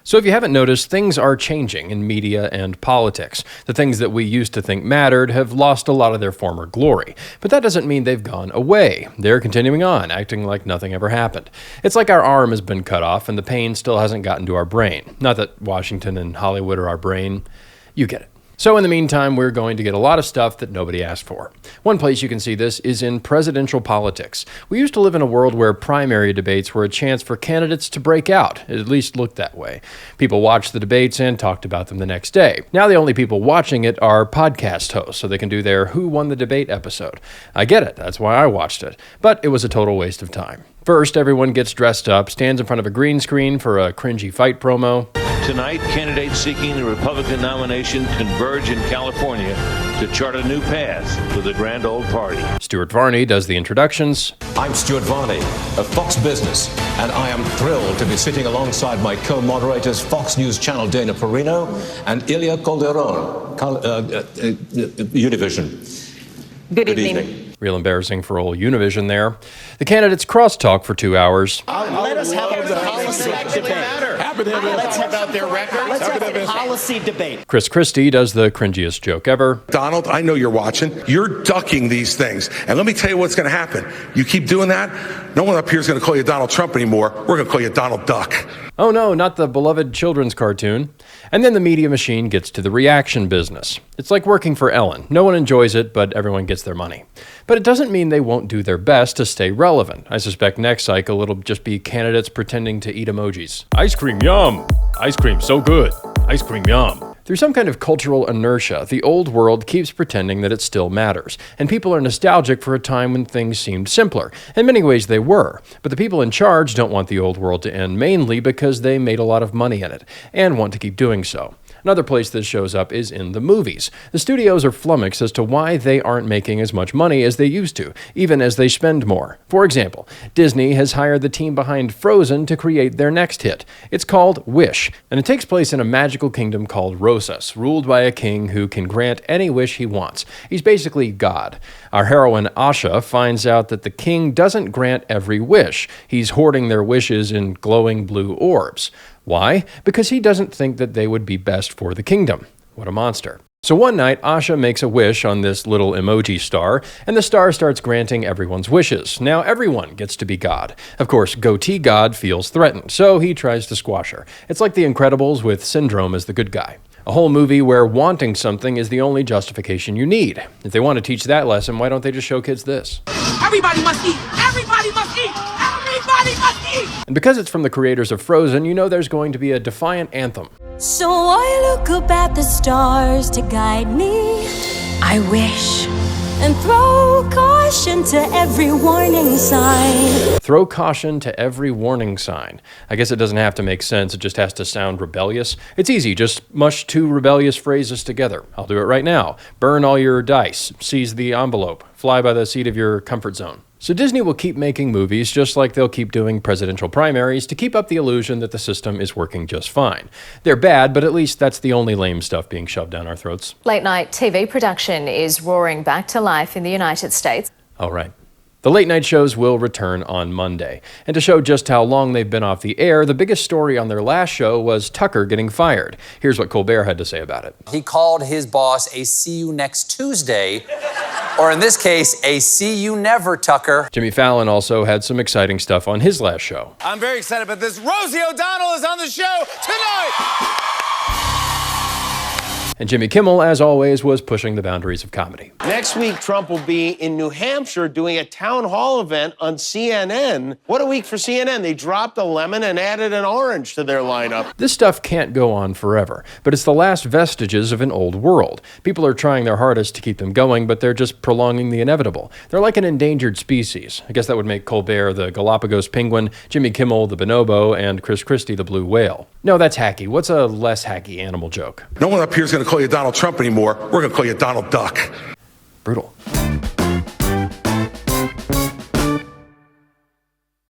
So if you haven't noticed, things are changing in media and politics. The things that we used to think mattered have lost a lot of their former glory. But that doesn't mean they've gone away. They're continuing on, acting like nothing ever happened. It's like our arm has been cut off and the pain still hasn't gotten to our brain. Not that Washington and Hollywood are our brain. You get it. So in the meantime, we're going to get a lot of stuff that nobody asked for. One place you can see this is in presidential politics. We used to live in a world where primary debates were a chance for candidates to break out. It at least looked that way. People watched the debates and talked about them the next day. Now the only people watching it are podcast hosts, so they can do their Who Won the Debate episode. I get it. That's why I watched it. But it was a total waste of time. First, everyone gets dressed up, stands in front of a green screen for a cringy fight promo. Tonight, candidates seeking the Republican nomination converge in California to chart a new path for the grand old party. Stuart Varney does the introductions. I'm Stuart Varney of Fox Business, and I am thrilled to be sitting alongside my co-moderators, Fox News Channel Dana Perino and Ilya Calderon, Univision. Good evening. Real embarrassing for old Univision there. The candidates crosstalk for 2 hours. Let us have a policy debate. Let's have out their record. Let's have a policy debate. Chris Christie does the cringiest joke ever. Donald, I know you're watching. You're ducking these things. And let me tell you what's going to happen. You keep doing that, no one up here is going to call you Donald Trump anymore. We're going to call you Donald Duck. Oh no, not the beloved children's cartoon. And then the media machine gets to the reaction business. It's like working for Ellen. No one enjoys it, but everyone gets their money. But it doesn't mean they won't do their best to stay relevant. I suspect next cycle it'll just be candidates pretending to eat emojis. Ice cream, yum! Ice cream, so good! Ice cream, yum! Through some kind of cultural inertia, the old world keeps pretending that it still matters, and people are nostalgic for a time when things seemed simpler. In many ways they were, but the people in charge don't want the old world to end, mainly because they made a lot of money in it, and want to keep doing so. Another place this shows up is in the movies. The studios are flummoxed as to why they aren't making as much money as they used to, even as they spend more. For example, Disney has hired the team behind Frozen to create their next hit. It's called Wish, and it takes place in a magical kingdom called Rosas, ruled by a king who can grant any wish he wants. He's basically God. Our heroine Asha finds out that the king doesn't grant every wish. He's hoarding their wishes in glowing blue orbs. Why? Because he doesn't think that they would be best for the kingdom. What a monster. So one night, Asha makes a wish on this little emoji star, and the star starts granting everyone's wishes. Now everyone gets to be God. Of course, Goatee God feels threatened, so he tries to squash her. It's like The Incredibles with Syndrome as the good guy. A whole movie where wanting something is the only justification you need. If they want to teach that lesson, why don't they just show kids this? Everybody must eat! Everybody must eat! Everybody must eat! And because it's from the creators of Frozen, you know there's going to be a defiant anthem. So I look up at the stars to guide me. I wish. And throw caution to every warning sign. Throw caution to every warning sign. I guess it doesn't have to make sense, it just has to sound rebellious. It's easy, just mush two rebellious phrases together. I'll do it right now. Burn all your dice, seize the envelope, fly by the seat of your comfort zone. So Disney will keep making movies just like they'll keep doing presidential primaries to keep up the illusion that the system is working just fine. They're bad, but at least that's the only lame stuff being shoved down our throats. Late-night TV production is roaring back to life in the United States. All right. The late-night shows will return on Monday. And to show just how long they've been off the air, the biggest story on their last show was Tucker getting fired. Here's what Colbert had to say about it. He called his boss a see you next Tuesday, or in this case, a see you never, Tucker. Jimmy Fallon also had some exciting stuff on his last show. I'm very excited about this. Rosie O'Donnell is on the show tonight! And Jimmy Kimmel, as always, was pushing the boundaries of comedy. Next week, Trump will be in New Hampshire doing a town hall event on CNN. What a week for CNN. They dropped a lemon and added an orange to their lineup. This stuff can't go on forever, but it's the last vestiges of an old world. People are trying their hardest to keep them going, but they're just prolonging the inevitable. They're like an endangered species. I guess that would make Colbert the Galapagos penguin, Jimmy Kimmel the bonobo, and Chris Christie the blue whale. No, that's hacky. What's a less hacky animal joke? No one up here is going to call you Donald Trump anymore. We're going to call you Donald Duck. Brutal.